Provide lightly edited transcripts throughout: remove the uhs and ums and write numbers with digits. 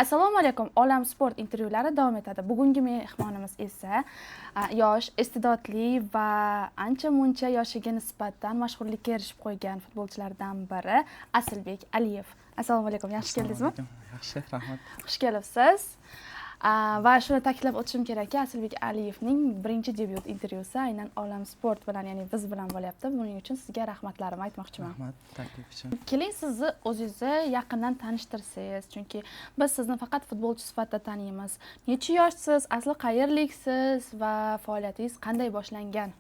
Assalomu alaykum. Olam sport intervyulari davom etadi. Bugungi mehmonimiz esa yosh, iste'dodli va ancha-muncha yoshiga nisbatan mashhurlikka erishib qo'ygan futbolchilardan biri Asilbek Aliyev. Assalomu alaykum. Yaxshi keldingizmi? Yaxshi, rahmat. Xush kelibsiz. Va shuni ta'kidlab o'tishim kerakki, Asilbek Aliyevning birinchi debyut intervyusi aynan Olam sport bilan, ya'ni biz bilan bo'lyapti. Buning uchun sizga rahmatlarimni aytmoqchiman. Rahmat taklif uchun. Keling sizni o'zingizni yaqindan tanishtirsangiz, chunki biz sizni faqat futbolchi sifatida taniymiz. Necha yoshsiz, asli qayerliksiz va faoliyatingiz qanday boshlangan?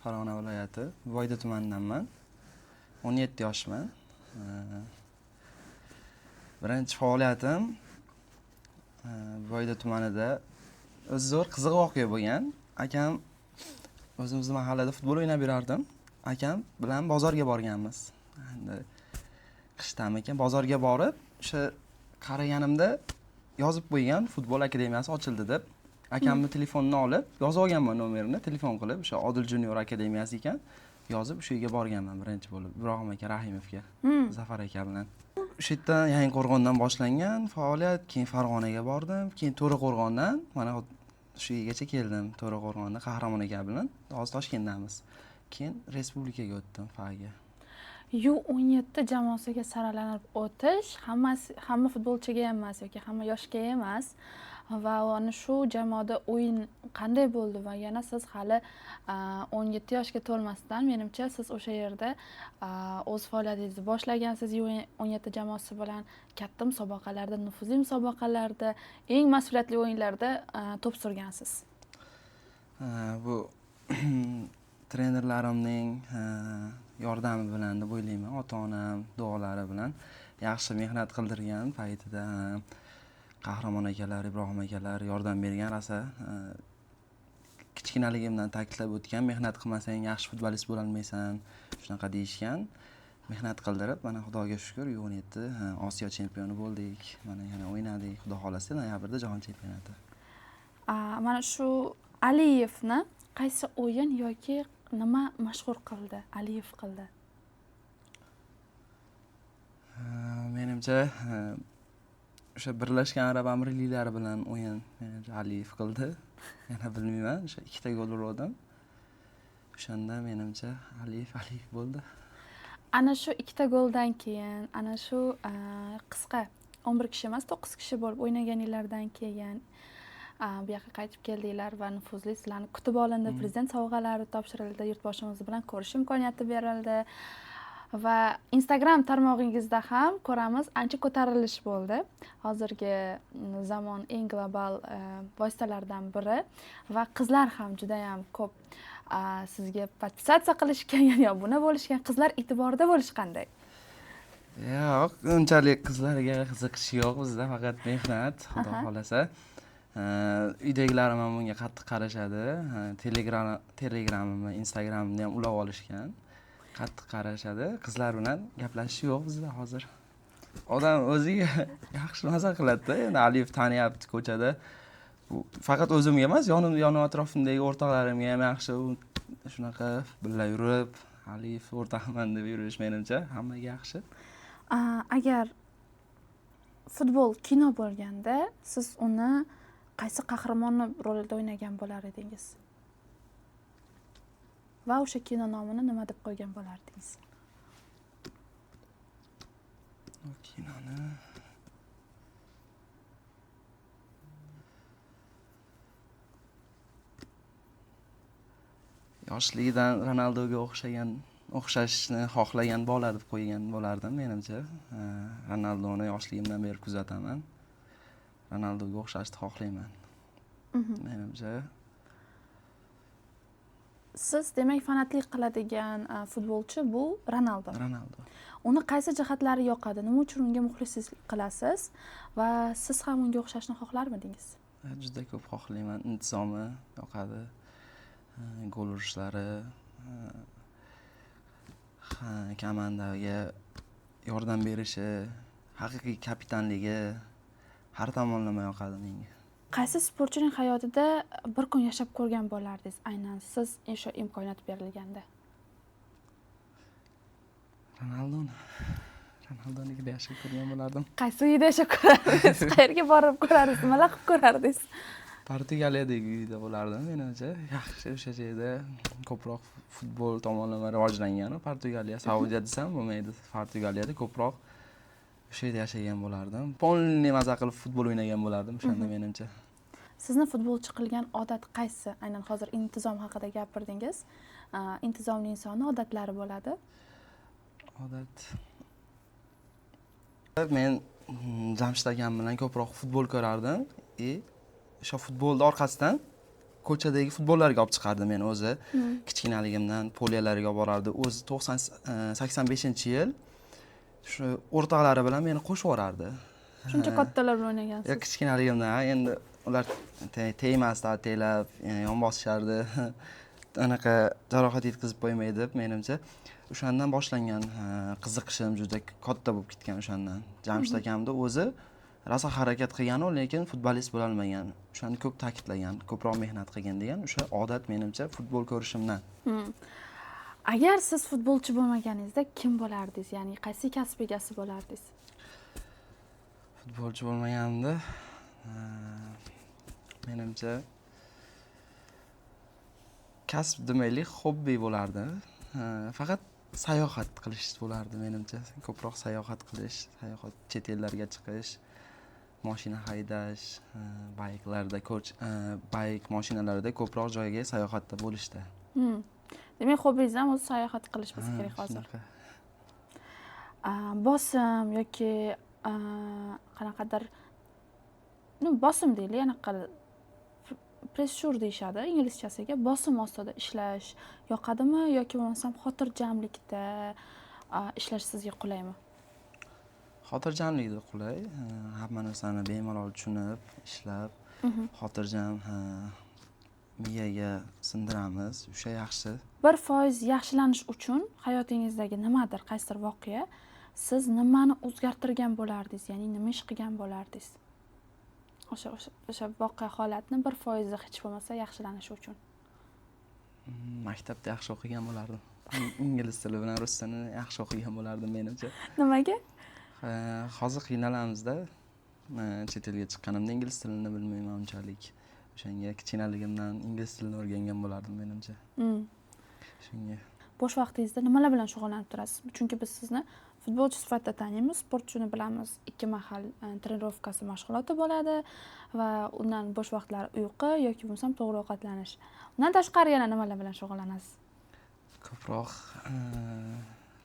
Farg'ona viloyati, Voyda tumanidanman. 17 yoshman. Birinchi faoliyatim Voyda tumanida o'zi zo'r qiziq voqea bo'lgan. Akam o'zimizning mahallada futbol o'ynab yurardim. Akam bilan bozorga borganmiz. Endi qishdan ekan bozorga borib, o'sha qaraganimda yozib qo'ygan futbol akademiyasi ochildi deb. Akamning telefonini olib, yozib olganman nomerini, telefon qilib, o'sha Odil Junior akademiyasi ekan, yozib o'sha yerga borganman birinchi bo'lib, Ibrohim aka Rahimovga, Zafar aka bilan. O'sha yerdan Yangiqo'rg'ondan boshlangan faoliyat, keyin Farg'onaga bordim, keyin To'raqo'rg'ondan mana shu yergacha keldim. To'raqo'rg'onda Qahramon aka bilan, hozir Toshkentdamiz. Keyin respublikaga o'tdim, FAga. U17 jamoasiga saralanib o'tish hamma futbolchiga emas yoki hamma yoshga emas. Va ana shu jamoada o'yin qanday bo'ldi va yana siz hali 17 yoshga to'lmasdan, menimcha siz o'sha yerda o'z faoliyatingizni boshlagansiz. U17 jamoasi bilan katta musobaqalarda, nufuzli musobaqalarda, eng mas'uliyatli o'yinlarda to'p surgansiz. Bu trenerlarimning yordami bilan deb o'ylayman, ota-onam duolari bilan yaxshi mehnat qildirgan paytida Qahramon akalar, Ibrohim akalar yordam bergan. Rosa kichkinaligimdan ta'kidlab o'tgan, mehnat qilmasang yaxshi futbolist bo'la olmaysan, shunaqa deyishgan. Mehnat qildirib, mana Xudoga shukr, U17 Osiyo chempioni bo'ldik. Mana yana o'ynadik, Xudo xolasa noyabrda jahon chempionati. Mana shu Aliyevni qaysi o'yin yoki nima mashhur qildi, Aliyev qildi? Menimcha o'sha Birlashgan Arab Amirliklari bilan o'yin Aliyev qildi. Yana bilmayman, o'sha ikkita gol urdim. O'shanda menimcha Aliyev bo'ldi. Ana shu ikkita goldan keyin, ana shu qisqa 11 kishi emas, 9 kishi bo'lib o'ynaganinglardan keyin bu yoqqa qaytib keldinglar va nufuzli sizlarni kutib olindi, prezident sovg'alari topshirildi, yurtboshimiz bilan ko'rish imkoniyati berildi. Va Instagram tarmog'ingizda ham ko'ramiz, ancha ko'tarilish bo'ldi. Hozirgi zamon eng global vositalardan biri va qizlar ham juda ham ko'p sizga podpisatsiya qilishgan, ya'ni obuna bo'lishgan. Qizlar e'tiborida bo'lish qanday? Yo'q, unchalik qizlarga qiziqish yo'q, bizda faqat mehnat, Xudo xolasa. Uydagilarim ham bunga qattiq qarashadi. Telegramimni, Instagramimni ham ulab olishgan. Qattiq qarashadi. Qizlar bilan gaplashish yo'q bizda hozir. Odam o'ziga yaxshi maza qiladi-da. Endi Aliyev taniyapti ko'chada. Bu faqat o'zimga emas, yon atrofimdagi o'rtoqlarimga ham yaxshi shunaqa birga yurib, Aliyev o'rtaqman deb yurish menimcha hammaga yaxshi. Agar futbol kino bo'lganda, siz uni qaysi qahramonni rolida o'ynagan bo'lar edingiz? Va o'sha kino nomini nima deb qo'ygan bo'lardingiz? Kinoni yoshligidan Ronaldoga o'xshashni xohlagan bola deb qo'ygan bo'lardim menimcha. Ronaldoni yoshligimdan beri kuzataman. Ronaldoga o'xshashni xohlayman. Menimcha siz demak fanatlik qiladigan futbolchi bu Ronaldo. Uni qaysi jihatlari yoqadi? Nima uchun unga muxlislik qilasiz va siz ham unga o'xshashni xohlarmidingiz? Juda ko'p xohlayman. Intizomi yoqadi. Gol urishlari, komandaga yordam berishi, haqiqiy kapitanligi har tomonlama yoqadi menga. Qaysi sportchining hayotida bir kun yashab ko'rgan bo'lardingiz, aynan siz o'sha imkoniyat berilganda? Ronaldonikida yashab ko'rgan bo'lardim. Qaysi uyda yashab ko'rardingiz? Qayerga borib ko'rardingiz? Nima qilib ko'rardingiz? Portugaliyadagi uyda bo'lardim menimcha. Yaxshi o'sha yerda ko'proq futbol tomonlama rivojlangan. Portugaliya, Saudiya desam bo'lmaydi. Portugaliyada ko'proq o'sha yerda yashagan bo'lardim. Polni maza qilib futbol o'ynagan bo'lardim o'shanda menimcha. Sizni futbolchi qilgan odat qaysi? Aynan hozir intizom haqida gapirdingiz. Intizomli insonni odatlari bo'ladi. Odat. Men Jamshid akam bilan ko'proq futbol ko'rardim. O'sha futbolni orqasidan ko'chadagi futbollarga olib chiqardi meni o'zi. Kichkinaligimdan poliyalarga olib borardi. O'zi 85-yil shu o'rtoqlari bilan meni qo'shib yuborardi. Shuncha kattalar bilan o'ynagansiz. Kichkinaligimdan endi ular tegmasdi, teylab, yon bosishardi. Anaqa jarohat yetkazib qo'ymay deb menimcha o'shandan boshlangan qiziqishim juda katta bo'lib ketgan o'shandan. Jamshid akamda o'zi rosa harakat qilgan, lekin futbolist bo'la olmagan. O'shani ko'p ta'kidlagan, ko'proq mehnat qilgan degan o'sha odat menimcha futbol ko'rishimdan. Agar siz futbolchi bo'lmaganingizda kim bo'lardingiz? Ya'ni qaysi kasb egasi bo'lardingiz? Futbolchi bo'lmaganimda menimcha kasb demaylik, hobbi bo'lardi. Faqat sayohat qilish bo'lardi menimcha. Ko'proq sayohat qilish, chet ellarga chiqish, mashina haydash, bayk mashinalarida ko'proq joyga sayohatda bo'lishda. Demak, hobbingiz ham o'zi sayohat qilish bo'lsa kerak hozir. Bosim yoki qanaqadir bosim deylik, anaqa pressure deyishadi inglizchasiga. Bosim ostida ishlash yoqadimi yoki bo'lmasam xotirjamlikda ishlash sizga qulaymi? Xotirjamlikda qulay. Hamma narsani bemalol tushunib, ishlab, xotirjam miyaga sindiramiz. O'sha yaxshi. 1% yaxshilanish uchun hayotingizdagi nimadir, qaysidir voqea siz nimani o'zgartirgan bo'lardingiz, ya'ni nima ish qilgan bo'lardingiz? O'sha voqea holatni 1% hech bo'lmasa yaxshilanishi uchun. Maktabda yaxshi o'qigan bo'lardim. Ingliz tili bilan rus tilini yaxshi o'qigan bo'lardim menimcha. Nimaga? Hozir qiynalamizda. Chet elga chiqqanimda ingliz tilini bilmayman unchalik. O'shanga kichkinaligimdan ingliz tilini o'rgangan bo'lardim menimcha. Shunga. Bo'sh vaqtingizda nimalar bilan shug'ullanib turasiz? Chunki biz sizni futbolchi sifatida taniymiz, sportchini bilamiz. 2 mahal trenirovkasi mashg'uloti bo'ladi va undan bo'sh vaqtlar uyqu yoki bo'lmasam to'g'ri ovqatlanish. Undan tashqari yana nimalar bilan shug'ullanasiz? Ko'proq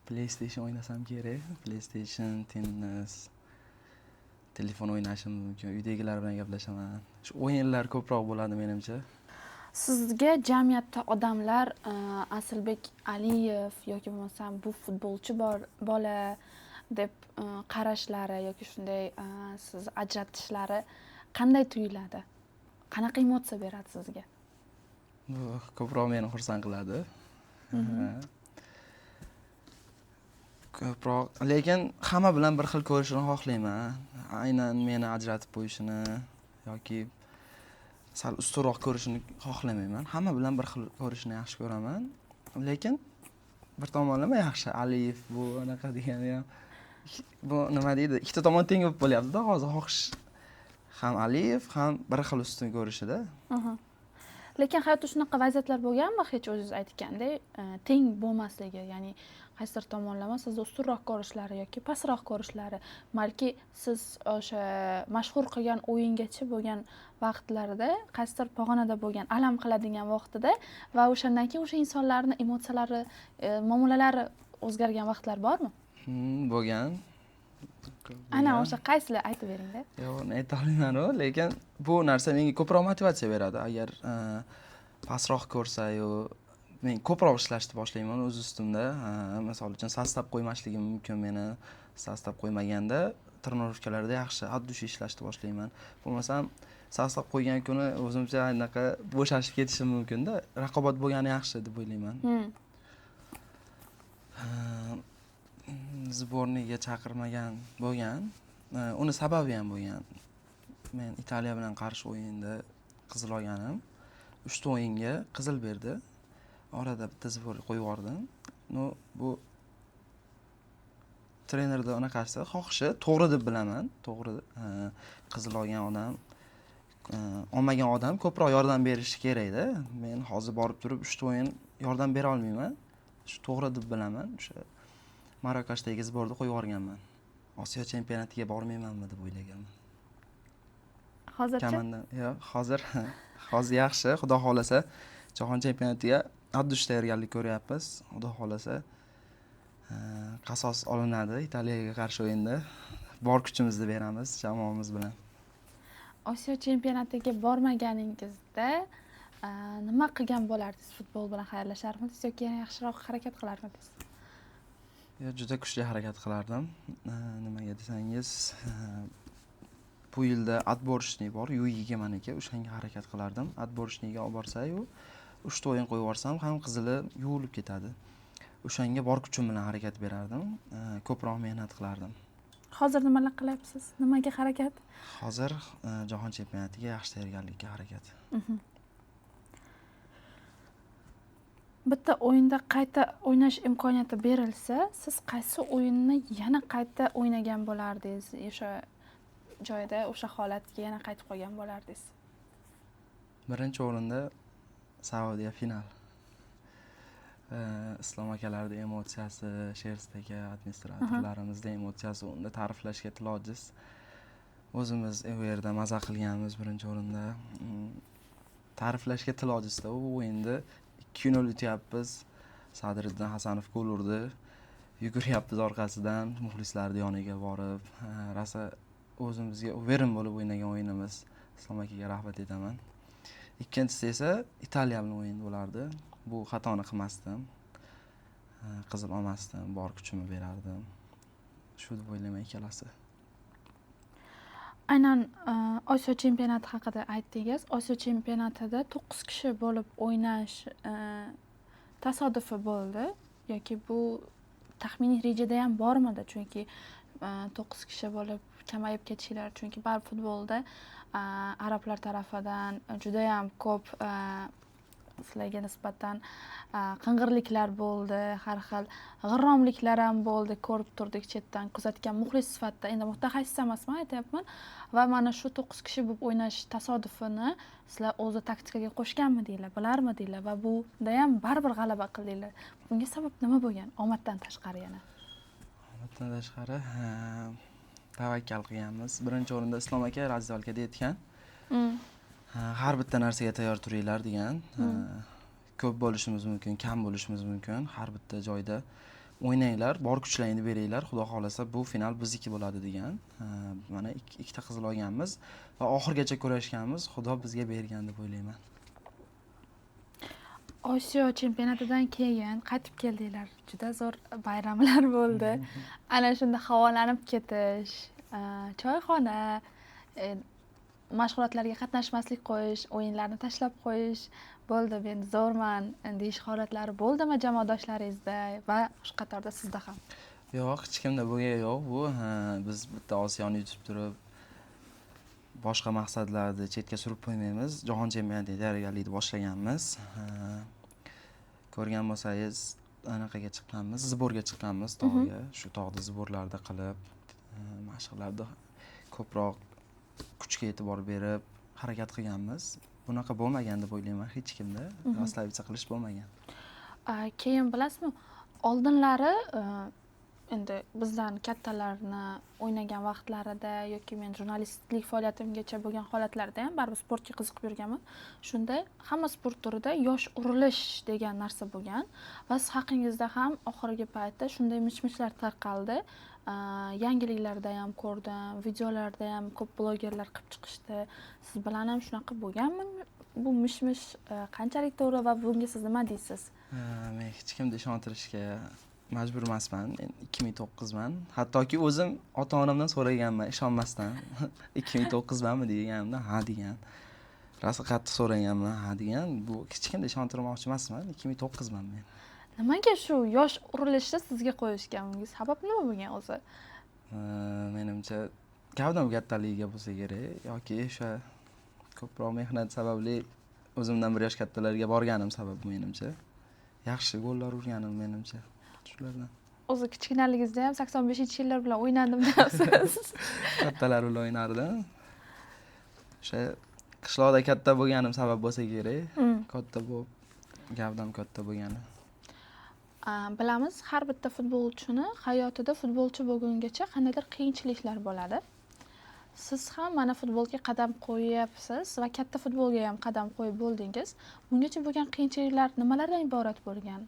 PlayStation o'ynasam kerak. PlayStation, tennis, telefon o'ynashim mumkin. Uydagilar bilan gaplashaman. Shu o'yinlar ko'proq bo'ladi menimcha. Sizga jamiyatda odamlar Asilbek Aliyev yoki bo'lmasam bu futbolchi bola deb qarashlari yoki shunday siz ajratishlari qanday tuyuladi? Qanaqa emotsiya beradi sizga? Bu ko'proq meni xursand qiladi. Ko'proq, lekin hamma bilan bir xil ko'rishni xohlayman. Aynan meni ajratib qo'yishini yoki sal ustunroq ko'rishini xohlamayman. Hamma bilan bir xil ko'rishni yaxshi ko'raman. Lekin bir tomonlama yaxshi. Aliyev bu anaqa degani ham bu nima deydi? Ikkita tomon teng bo'lib bo'lyapti-da hozir xohish. Ham Aliyev ham bir xil ustun ko'rishida. Lekin hayotda shunaqa vaziyatlar bo'lganmi? Hech o'zingiz aytgandek, teng bo'lmasligi, ya'ni qaysidir tomonlama sizni ustunroq ko'rishlari yoki pastroq ko'rishlari, balki siz o'sha mashhur qilgan o'yingacha bo'lgan vaqtlarda, qaysidir pog'onada bo'lgan, alam qiladigan vaqtida va o'shandan keyin o'sha insonlarning emotsiyalari, muomalalari o'zgargan vaqtlar bormi? Bo'lgan. Ana o'sha qaysilar aytib bering-da. Yo'q, men ayta olmayman-ku, lekin bu narsa menga ko'proq motivatsiya beradi. Agar pastroq ko'rsa-yu, men ko'proq ishlashni boshlayman o'z ustimda. Misol uchun sostav qo'ymasligim mumkin meni. Sostav qo'ymaganda trenirovkalarda yaxshi, oddiy ishlashni boshlayman. Bo'lmasam sostav qo'ygan kuni o'zimcha anaqa bo'shashib ketishim mumkin-da. Raqobat bo'lgani yaxshi deb o'ylayman. Zborniga chaqirmagan bo'lgan. Uni sababi ham bo'lgan. Men Italiya bilan qarshi o'yinda qizil olganim. 3 ta o'yinga qizil berdi. Orada bitta zbor qo'yib yubordim. Bu trenerda unaqasi xohishi to'g'ri deb bilaman. To'g'ri, qizil olgan odam, olmagan odam ko'proq yordam berishi kerakda. Men hozir borib turib 3 ta o'yin yordam bera olmayman. Shu to'g'ri deb bilaman. O'sha Marokashdagi zborda qo'yib yuborganman. Osiyo chempionatiga bormaymanmi deb o'ylaganman. Hozircha Yo'q, hozir yaxshi. Xudo xolasa jahon chempionatiga addush tayyorgarlik ko'ryapmiz. Xudo xolasa qasos olinadi Italiyaga qarshi o'yinda. Bor kuchimizni beramiz jamoamiz bilan. Osiyo chempionatiga bormaganingizda nima qilgan bo'lardingiz? Futbol bilan xayrlasharmidingiz yoki yana yaxshiroq harakat qilarmidingiz? Juda kuchli harakat qilardim. Nimaga desangiz, bu yilda отборочный bor, U20 maniki, o'shanga harakat qilardim. Отборочныйga olib borsa-yu, 3 ta o'yin qo'yib yuborsam ham qizili yuvilib ketadi. O'shanga bor kuchim bilan harakat berardim, ko'proq mehnat qilardim. Hozir nimalar qilyapsiz? Nimaga harakat? Hozir jahon chempionatiga yaxshi tayyorgarlikka harakat. Bitta o'yinda qayta o'ynash imkoniyati berilsa, siz qaysi o'yinni yana qayta o'ynagan bo'lardingiz? O'sha joyda, o'sha holatga yana qaytib qolgan bo'lardingiz? Birinchi o'rinda Saudiya final. Islom akalarning emotsiyasi, Shersdagi administratorlarimizning emotsiyasi, unda ta'riflashga tilojiz. O'zimiz u yerda maza qilganmiz birinchi o'rinda. Ta'riflashga tilojizda u o'yinda 2-0 o'tyapmiz. Sadriddin Hasanov gol urdi. Yuguryapmiz orqasidan, muxlislarning yoniga borib, rosa o'zimizga verin bo'lib o'ynagan o'yinimiz. Islom akaga rahmat aytaman. Ikkinchisi esa Italiya bilan o'yin bo'lardi. Bu xatoni qilmasdim. Qizil olmasdim, bor kuchimni berardim. Shu deb o'ylayman ikkalasi. Aynan Osiyo chempionati haqida aytdingiz. Osiyo chempionatida 9 kishi bo'lib o'ynash tasodifi bo'ldi yoki bu taxminiy rejada ham bormidi? Chunki 9 kishi bo'lib kamayib ketishlar, chunki baribir futbolda arablar tarafidan juda ham ko'p sizlarga nisbatan qing'irliklar bo'ldi, har xil g'irromliklar ham bo'ldi, ko'rib turdik chetdan kuzatgan muxlis sifatida. Endi mutaxassis emasman, aytyapman. Va mana shu 9 kishi bo'lib o'ynash tasodifini sizlar o'zi taktikaga qo'shganmidinglar, bilarmidinglar va bunda ham baribir g'alaba qildinglar. Bunga sabab nima bo'lgan? Omaddan tashqari yana. Omaddan tashqari tavakkal qilganmiz. Birinchi o'rinda Islom aka razdolkada aytgan. Har bitta narsaga tayyor turinglar degan. Ko'p bo'lishimiz mumkin, kam bo'lishimiz mumkin. Har bitta joyda o'ynanglar, bor kuchlaringni beringlar. Xudo xolasa bu final bizniki bo'ladi degan. Mana ikkita qizil olganmiz va oxirgacha kurashganmiz. Xudo bizga bergan deb o'ylayman. Osiyo chempionatidan keyin qaytib keldinglar. Juda zo'r bayramlar bo'ldi. Ana shunda havolanib ketish, choyxona, mashg'ulotlarga qatnashmaslik qo'yish, o'yinlarni tashlab qo'yish, bo'ldi men zo'rman deyish holatlari bo'ldimi jamoadoshlaringizda va shu qatorda sizda ham? Yo'q, hech kimda bo'lgan yo'q. Bu biz bitta Osiyoni yutib turib boshqa maqsadlarni chetga surib qo'ymaymiz. Jahon chempionatiga tayyorgarlikni boshlaganmiz. Ko'rgan bo'lsangiz, anaqaga chiqqanmiz, zborga chiqqanmiz tog'ga. Shu tog'da zborlarda qilib, mashqlarda ko'proq kuchga e'tibor berib harakat qilganmiz. Bunaqa bo'lmagan deb o'ylayman hech kimda. Rostavitsa qilish bo'lmagan. Keyin bilasizmi, oldinlari endi bizdan kattalarni o'ynagan vaqtlarida yoki men jurnalistlik faoliyatimgacha bo'lgan holatlarda ham baribir sportga qiziqib yurganman. Shunda hamma sport turida yosh urilish degan narsa bo'lgan va siz haqingizda ham oxirgi paytda shunday mish-mishlar tarqaldi. Yangiliklarda ham ko'rdim, videolarda ham ko'p blogerlar qilib chiqishdi. Siz bilan ham shunaqa bo'lganmi? Bu mish-mish qanchalik to'g'ri va bunga siz nima deysiz? Men hech kimni ishontirishga majbur emasman. Men 2009 man. Hattoki o'zim ota-onamdan so'raganman, ishonmasdan. 2009 manmi deganimda, ha degan. Rosa qattiq so'raganman, ha degan. Bu hech kimni ishontirmoqchi emasman. 2009 man men. Nimaga shu yosh urilishni sizga qo'yishgan? Bunga sabab nima bo'lgan o'zi? Menimcha gavdam kattaligiga bo'lsa kerak yoki o'sha ko'proq mehnat sababli o'zimdan bir yosh kattalarga borganim sabab menimcha. Yaxshi gollar urganim menimcha. Shulardan. O'zi kichkinaligingizda ham 85-yillar bilan o'ynadim deyapsiz. Kattalar bilan o'ynardim. O'sha qishloqda katta bo'lganim sabab bo'lsa kerak. Katta bo'lib, gavdam katta bo'lgani. Bilamiz, har bitta futbolchini hayotida futbolchi bo'lgungacha qandaydir qiyinchiliklar bo'ladi. Siz ham mana futbolga qadam qo'yyapsiz va katta futbolga ham qadam qo'yib bo'ldingiz. Bungacha bo'lgan qiyinchiliklar nimalardan iborat bo'lgan?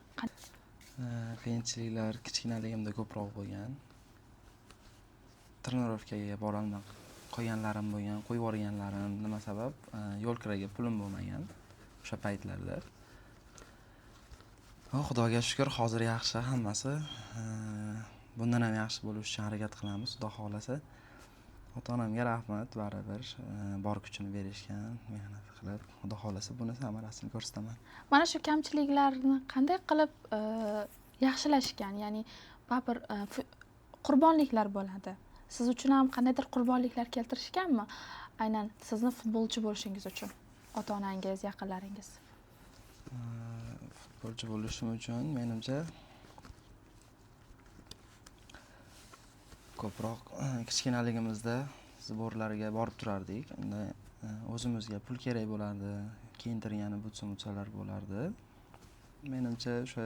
Qiyinchiliklar kichkinaligimda ko'proq bo'lgan. Trenirovkaga borolmay qo'yganlarim bo'lgan, qo'yib yuborganlarim nima sabab? Yo'l kiraga pulim bo'lmagan o'sha paytlarda. Xudoga shukr, hozir yaxshi hammasi. Bundan ham yaxshi bo'lish uchun harakat qilamiz, Xudo xolasa. Ota-onamga rahmat, baribir bor kuchini berishgan, mehnat qilib, Xudo xolasa buni samarasini ko'rsataman. Mana shu kamchiliklarni qanday qilib yaxshilashgan? Ya'ni baribir qurbonliklar bo'ladi. Siz uchun ham qandaydir qurbonliklar keltirishganmi? Aynan sizni futbolchi bo'lishingiz uchun, ota-onangiz, yaqinlaringiz. Futbolchi bo'lishim uchun menimcha ko'proq kichkinaligimizda zborlarga borib turardik. Unda o'zimizga pul kerak bo'lardi, kiyintirgani butsa-mutsalar bo'lardi. Menimcha o'sha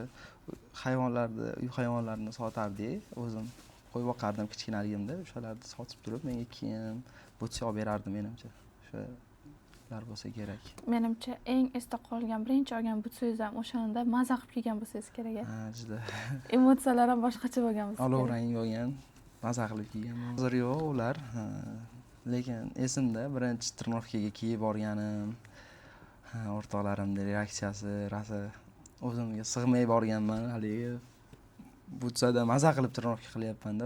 uy hayvonlarini sotardik. O'zim qo'yib boqardim kichkinaligimda. O'shalarni sotib turib, menga kiyim, butsa olib berardi menimcha. O'shalar bo'lsa kerak. Menimcha eng esda qolgan birinchi olgan butsangiz ham o'shanda maza qilib kiygan bo'lsangiz kerak. Juda. Emotsiyalar ham boshqacha bo'lgan bo'lsa kerak. Olov rang bo'lgan, maza qilib kiyganman. Hozir yo'q ular. Lekin esimda birinchi trenirovkaga kiyib borganim, o'rtoqlarimning reaksiyasi, rosa o'zimga sig'may borganman. Haligi butsada maza qilib trenirovka qilyapman-da.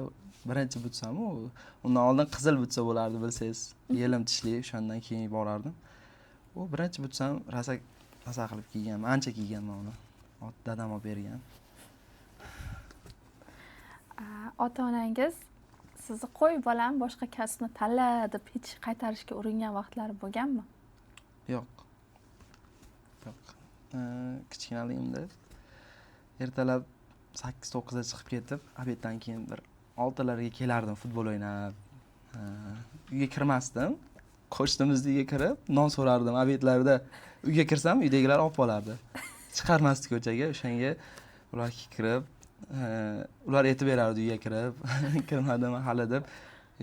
Birinchi butsam undan oldin qizil butsa bo'lardi, bilsangiz. Yelim tishli, o'shandan keyin borardim. U birinchi butsam rosa maza qilib kiyganman, ancha kiyganman uni. Dadam olib bergan. Ota-onangiz sizni qo'y bolam boshqa kasbni tanla deb hech qaytarishga uringan vaqtlari bo'lganmi? Yo'q. Kichkinaligimda ertalab 8-9 da chiqib ketib, obeddan keyin bir 6larga kelardim futbol o'ynab. Uyga kirmasdim. Qo'shnimizning uyga kirib, non so'rardim obedlarda. Uyga kirsam, uydagilar olib qolardi. Chiqarmasdi ko'chaga, o'shanga ular kirib, ular aytib berardi uyga kirib, kirmadim hali deb.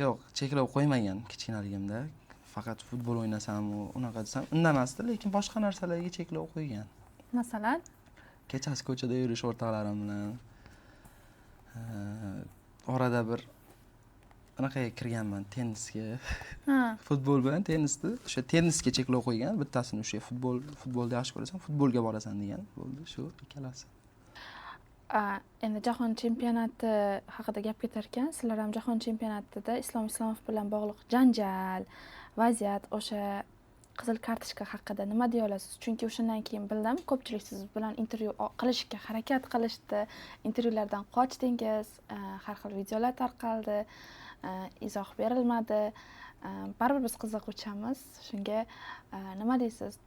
Yo'q, cheklov qo'ymagan kichkinaligimda. Faqat futbol o'ynasam, unaqa desam, indamasdi, lekin boshqa narsalarga cheklov qo'ygan. Masalan, kechasi ko'chada yurish o'rtoqlarim bilan. Orada bir anaqaga kirganman, tennisga. Futbol bilan tennisni, o'sha tennisga cheklov qo'ygan, bittasini o'sha futbolni yaxshi ko'rasan, futbolga borasan degan. Bo'ldi, shu ikkalasi. Endi jahon chempionati haqida gap ketar ekan, sizlar ham jahon chempionatida Islom Islomov bilan bog'liq janjal, vaziyat, o'sha qizil kartochka haqida nima deya olasiz? Chunki o'shandan keyin bildim, ko'pchilik siz bilan intervyu qilishga harakat qilishdi, intervyulardan qochdingiz, har xil videolar tarqaldi, izoh berilmadi. Baribir biz qiziquvchimiz. Shunga nima deysiz?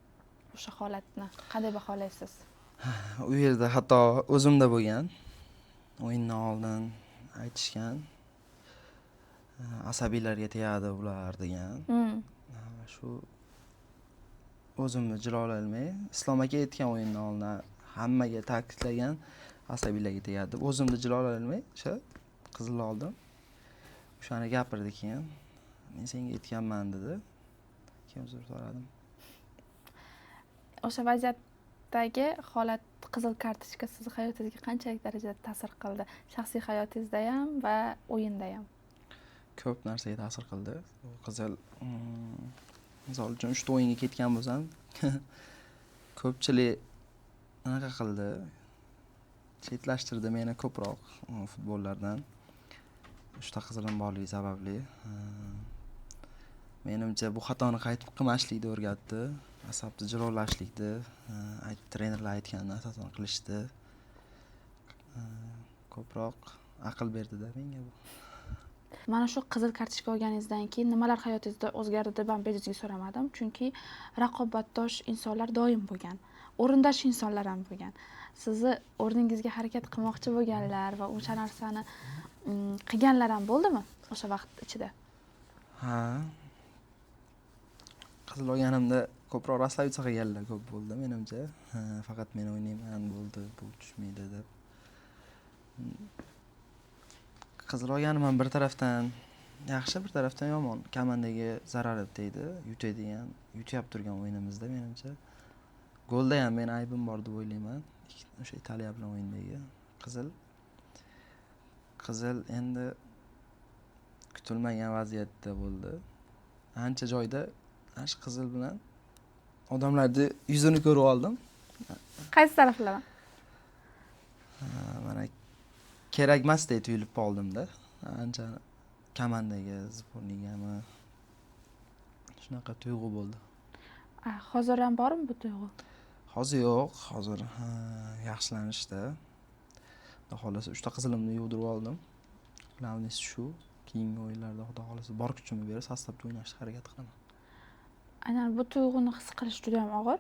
O'sha holatni qanday baholaysiz? U yerda hatto o'zimda bo'lgan. O'yindan oldin aytishgan. Asabiylarga tegadi ular degan. Shu o'zimni jilololmay, Islom aka aytgan o'yindan oldin hammaga ta'kidlagan asabiylarga tegadi deb o'zimni jilololmay, o'sha qizil oldim. O'shani gapirdi keyin. Men senga aytganman dedi. Keyin uzr so'radim. O'sha vaziyatdagi holat, qizil kartochka siz hayotingizga qanchalik darajada ta'sir qildi? Shaxsiy hayotingizda ham va o'yinda ham? Ko'p narsaga ta'sir qildi. Qizil misol uchun 3 ta o'yinga ketgan bo'lsam, ko'pchilik anaqa qildi. Chetlashtirdi meni ko'proq futbollardan. 3 ta qizilim borligi sababli. Menimcha bu xatoni qaytib qilmaslikni o'rgatdi. Asabni jilovlashlikni, trenerlar aytganini asosan qilishdi. Ko'proq aql berdi-da menga bu. Mana shu qizil kartochka olganingizdan keyin nimalar hayotingizda o'zgardi deb ham bejizga so'ramadim, chunki raqobatdosh insonlar doim bo'lgan. o'rindosh insonlar ham bo'lgan. Sizni o'rningizga harakat qilmoqchi bo'lganlar va o'sha narsani qilganlar ham bo'ldimi o'sha vaqt ichida? Ha. Qizil olganimda ko'proq rastavitsa qilganlar ko'p bo'ldi menimcha. Faqat men o'ynayman bo'ldi, bu tushmaydi deb. Qizil olganim ham bir tarafdan yaxshi, bir tarafdan yomon. Komandaga zarar tegdi, yutyap turgan o'yinimizda menimcha. Golda ham men aybim bor deb o'ylayman. O'sha Italiya bilan o'yindagi qizil endi kutilmagan vaziyatda bo'ldi. Ancha joyda ash qizil bilan odamlarni yuzini ko'rib oldim. Qaysi taraflardan? Mana kerakmasdek tuyulib qoldimda. Ancha komandaga, zbornigami shunaqa tuyg'u bo'ldi. Hozir ham bormi bu tuyg'u? Hozir yo'q, hozir yaxshilanishda. Xudo xolasa 3 ta qizilimni yuvdirib oldim. Planimiz shu. Keyingi o'yinlarda xudo xolasa bor kuchimni berib sostavda o'ynashga harakat qilaman. Aynan bu tuyg'uni his qilish juda ham og'ir.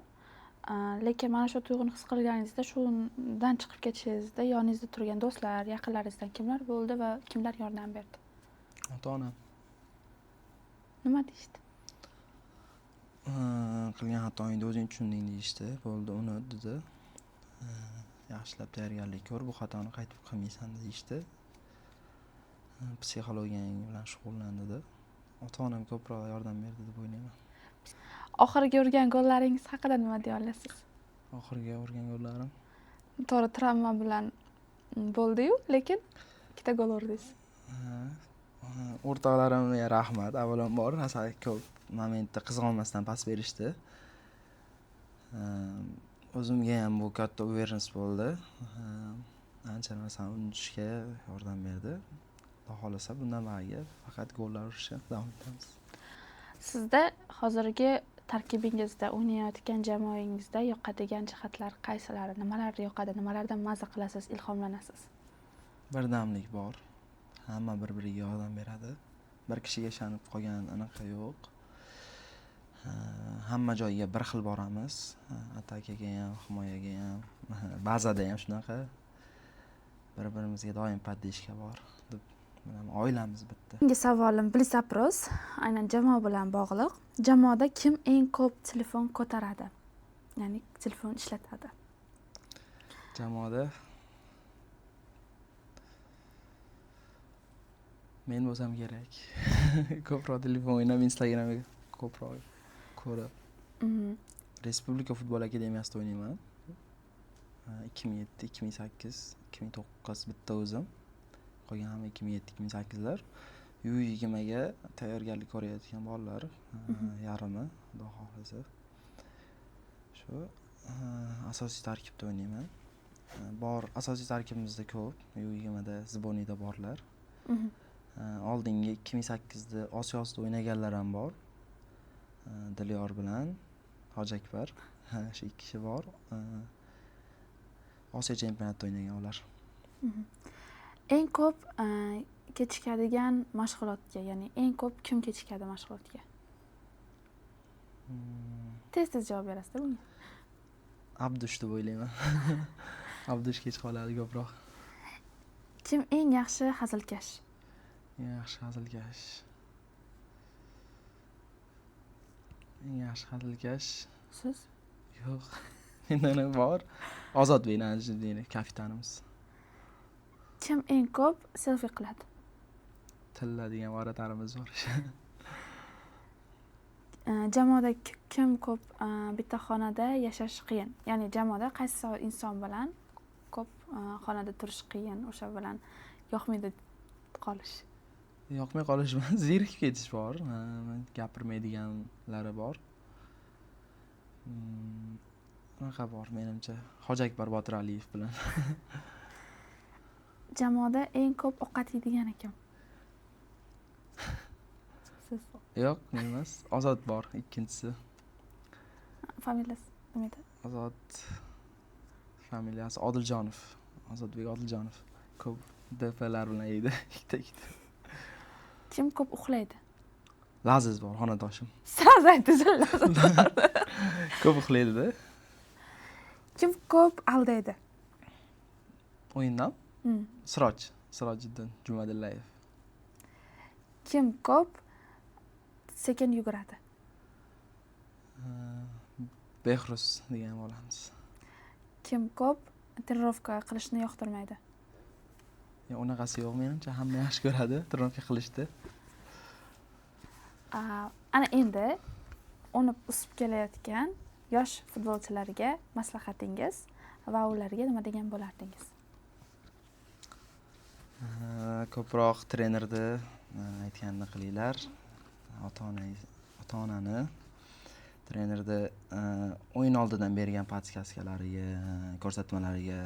Lekin mana shu tuyg'uni his qilganingizda, shundan chiqib ketishingizda yoningizda turgan do'stlar, yaqinlaringizdan kimlar bo'ldi va kimlar yordam berdi? Ota-onam. Nima deyishdi? Qilgan xatoingni o'zing tushunding deyishdi. Bo'ldi, uni dedi. Yaxshilab tayyorgarlik ko'r, bu xatoni qaytib qilmaysan deyishdi. Psixologiyang bilan shug'ullan dedi. Ota-onam ko'proq yordam berdi deb o'ylayman. Oxirgi urgan gollaringiz haqida nima deya olasiz? Oxirgi urgan gollarim To'g'ri, travma bilan bo'ldi-yu, lekin ikkita gol urdingiz. O'rtoqlarimga rahmat. Avvalambor, asalari ko'p momentda qizg'onmasdan pas berishdi. O'zimga ham bu katta uverence bo'ldi. Ancha narsani unutishga yordam berdi. Xudo xolasa bundan bariga faqat gollar urishga davom etamiz. Sizda hozirgi tarkibingizda, o'ynayotgan jamoangizda yoqadigan jihatlar qaysilari? Nimalar yoqadi? Nimalardan maza qilasiz, ilhomlanasiz? Birdamlik bor. Hamma bir-biriga yordam beradi. Bir kishiga ishonib qolgan anaqa yo'q. Hamma joyga bir xil boramiz. Atakaga ham, himoyaga ham, bazada ham shunaqa. Bir-birimizga doim paddishga bor deb oilamiz bitta. Keyingi savolim Blizaпрос, aynan jamoa bilan bog'liq. Jamoada kim eng ko'p telefon ko'taradi? Ya'ni telefon ishlatadi. Jamoada men bo'lsam kerak. Ko'proq telefon o'ynab, Instagramga ko'proq ko'rib. Respublika futbol akademiyasida o'ynayman. 2007, 2008, 2009 bitta o'zim. Qolgan hamma 2007-2008lar. U20 ga tayyorgarlik ko'rayotgan bolalar, yarmi, xudo xolasa. Shu asosiy tarkibda o'ynayman. Asosiy tarkibimizda ko'p. U20 da, Zibonida borlar. Oldingi 2008da Osiyosida o'ynaganlar ham bor. Dilyor bilan Hojakbar, shu ikki kishi bor. Osiyo chempionatida o'ynagan ular. Eng ko'p kechikadigan mashg'ulotga, ya'ni eng ko'p kim kechikadi mashg'ulotga? Tez javob berasiz bunga. Abdush deb o'ylayman. Abdush kech qoladi ko'proq. Kim eng yaxshi hazilkash? Yaxshi hazilkash. Eng yaxshi hazilkash siz? Yo'q. Mendan bor. Ozodbek Najiddinov kapitanimiz. Kim eng ko'p selfie qiladi? Tilla degan varatarimiz bor. Jamoada kim ko'p bitta xonada yashash qiyin? Ya'ni jamoada qaysi inson bilan ko'p xonada turish qiyin, o'sha bilan yoqmaydi qolish? Yoqmay qolish emas, zerikib ketish bor. Gapirmaydiganlari bor. Unaqa bor menimcha. Hojakbar Botiraliyev bilan. Jamoada eng ko'p ovqat yeydigan kim? Siz. Yo'q, men emas. Ozod bor, ikkinchisi. Familiyasi nima edi? Ozod familiyasi Odiljonov. Ozodbek Odiljonov. Ko'p DPlar bilan yeydi. Ikkita. Kim ko'p uxlaydi? Laziz bor, xonadoshim. Sraz aytdingiz, Laziz bor. Ko'p uxlaydi-da. Kim ko'p aldaydi? O'yindan Hmm. Sirojiddin Jumadillayev. Kim ko'p sekin yuguradi? Behruz degan bo'lamiz. Kim ko'p trenirovka qilishni yoqtirmaydi? Unaqasi yo'q menimcha, hamma yaxshi ko'radi trenirovka qilishni. Ana endi o'nib o'sib kelayotgan yosh futbolchilarga maslahatingiz va ularga nima degan bo'lardingiz? Ko'proq trenerni aytganini qilinglar. Ota-onani trenerni o'yin oldidan bergan podskazkalariga, ko'rsatmalariga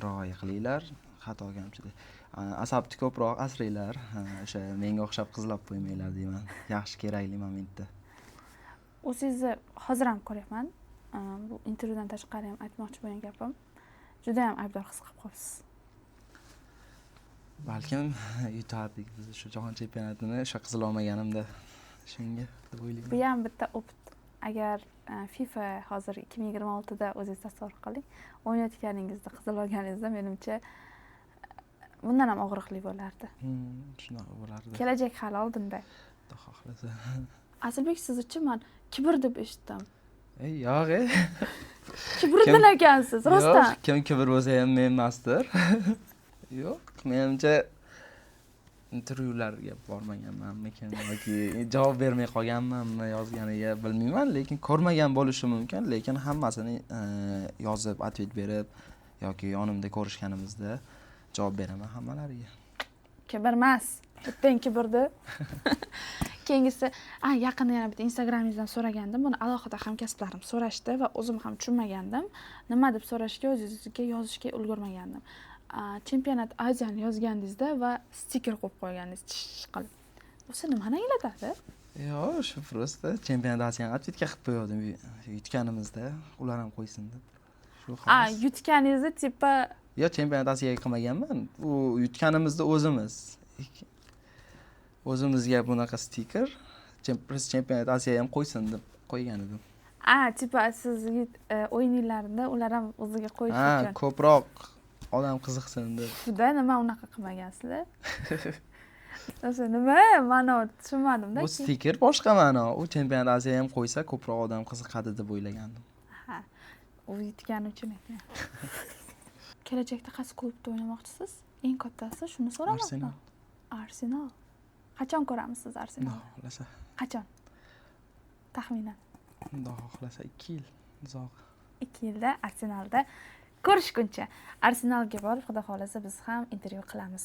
rioya qilinglar. Xato kamchilik. Asabni ko'proq asranglar. O'sha menga o'xshab qizlab qo'ymanglar deyman. Yaxshi kerakli momentda. Sizni hozir ham ko'ryapman. Bu intervyudan tashqari ham aytmoqchi bo'lgan gapim. Juda ham aybdor his qilib qolibsiz. Balkim yutardik biz shu jahon chempionatini o'sha qizil olmaganimda shunga deb o'ylayman. Bu ham bitta opit. Agar FIFA hozir 2026 da o'zingiz tasavvur qiling, o'ynayotganingizda qizil olganingizda menimcha bundan ham og'riqli bo'lardi. Shunaqa bo'lardi. Kelajak hali oldinda. Xudo xohlasa. Aslbek, siz uchun men kibr deb eshitdim. Yo'q. Kibrdan ekansiz, rostdan. Yo'q, kim kibr bo'lsa ham men emasdir. Yo'q, menimcha intervyularga bormaganmanmikin yoki javob bermay qolganmanmi yozganiga bilmayman, lekin ko'rmagan bo'lishi mumkin, lekin hammasini yozib, atvet berib yoki yonimda ko'rishganimizda javob beraman hammalariga. Kibr emas, bittang kibrdi. Keyingisi, yaqinda yana bitta Instagramingizdan so'ragandim. Buni alohida hamkasblarim so'rashdi va o'zim ham tushunmagandim. Nima deb so'rashga o'zingizga yozishga ulgurmagandim. Chempionat Aziyani yozgandingizda va stiker qo'yib qo'yganingiz tish qilib. O'sha nimani anglatadi? Yo'q, shu просто chempionat Aziyani atvetka qilib qo'ydim yutganimizda, ular ham qo'ysin deb. Shu xolos. Yutganingizni tipa Yo'q, chempionat Aziyaga qilmaganman. U yutganimizda o'zimizga bunaqa stiker chempionat Aziya ham qo'ysin deb qo'ygan edim. tipa siz o'yininglarda ular ham o'ziga qo'yish uchun. Ko'proq odam qiziqsin deb. Juda nima unaqa qilmagansizlar? O'sha nima ma'no tushunmadim-da. Bu stiker boshqa ma'no. U chempionat Aziya ham qo'ysa ko'proq odam qiziqadi deb o'ylagandim. U yutgani uchun ekan. Kelajakda qaysi klubda o'ynamoqchisiz? Eng kattasi shuni so'ramoqchiman. Arsenal. Qachon ko'ramiz siz Arsenalni? Xudo xohlasa. Qachon? Taxminan. Xudo xohlasa 2 yil uzoq. 2 yilda Arsenalda ko'rishguncha Arsenalga borib, Xudo xohlasa biz ham intervyu qilamiz.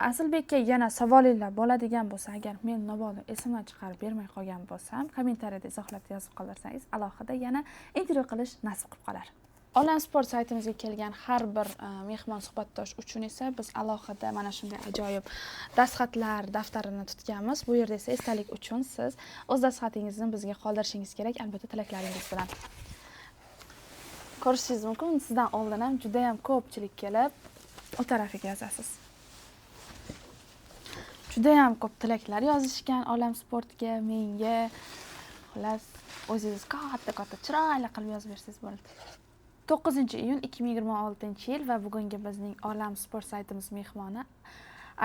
Aslbekka yana savolinglar bo'ladigan bo'lsa, agar men mabodo esimdan chiqarib bermay qolgan bo'lsam, kommentariyada izohlarni yozib qoldirsangiz, alohida yana intervyu qilish nasib qilib qolar. Olam Sport saytimizga kelgan har bir mehmon suhbatdosh uchun esa biz alohida mana shunday ajoyib dastxatlar daftarini tutganmiz. Bu yerda esa esdalik uchun siz o'z dastxatingizni bizga qoldirishingiz kerak, albatta tilaklaringiz bilan. Ko'rishingiz mumkin, sizdan oldin ham juda ham ko'pchilik kelib, o tarafiga yozasiz. Juda ham ko'p tilaklar yozishgan Olam Sportga, menga. Xullas, o'zingiz katta chiroyli qilib yozib bersangiz bo'ladi. 9-iyun 2026-yil va bugungi bizning Olam Sport saytimiz mehmoni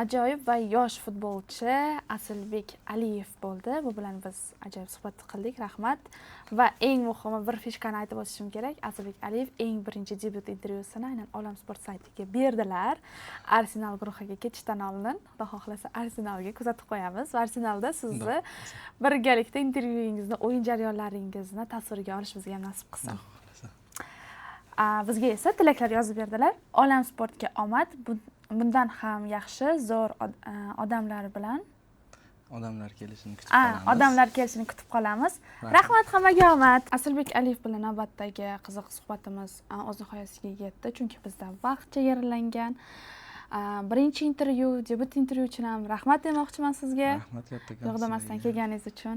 ajoyib va yosh futbolchi Aslbek Aliyev bo'ldi. Bu bilan biz ajoyib suhbat qildik. Rahmat. Va eng muhimi bir fishkani aytib o'tishim kerak. Aslbek Aliyev eng birinchi debyut intervyusini aynan Olam Sport saytiga berdilar. Arsenal guruhiga ketishdan oldin, Xudo xohlasa Arsenalga kuzatib qo'yamiz. Va Arsenalda sizni birgalikda intervyuyingizni, o'yin jarayonlaringizni tasvirga olish bizga ham nasib qilsin. Bizga esa tilaklar yozib berdilar. Olam Sportga omad, bundan ham yaxshi, zo'r odamlar bilan odamlar kelishini kutib qolamiz. Odamlar kelishini kutib qolamiz. Rahmat, hammaga omad. Aslbek Aliyev bilan navbatdagi qiziq suhbatimiz o'z nihoyasiga yetdi, chunki bizda vaqt chegaralangan. Birinchi intervyu, debut intervyu uchun ham rahmat demoqchiman sizga. Rahmat kattakon. Yordamdan kelganingiz uchun.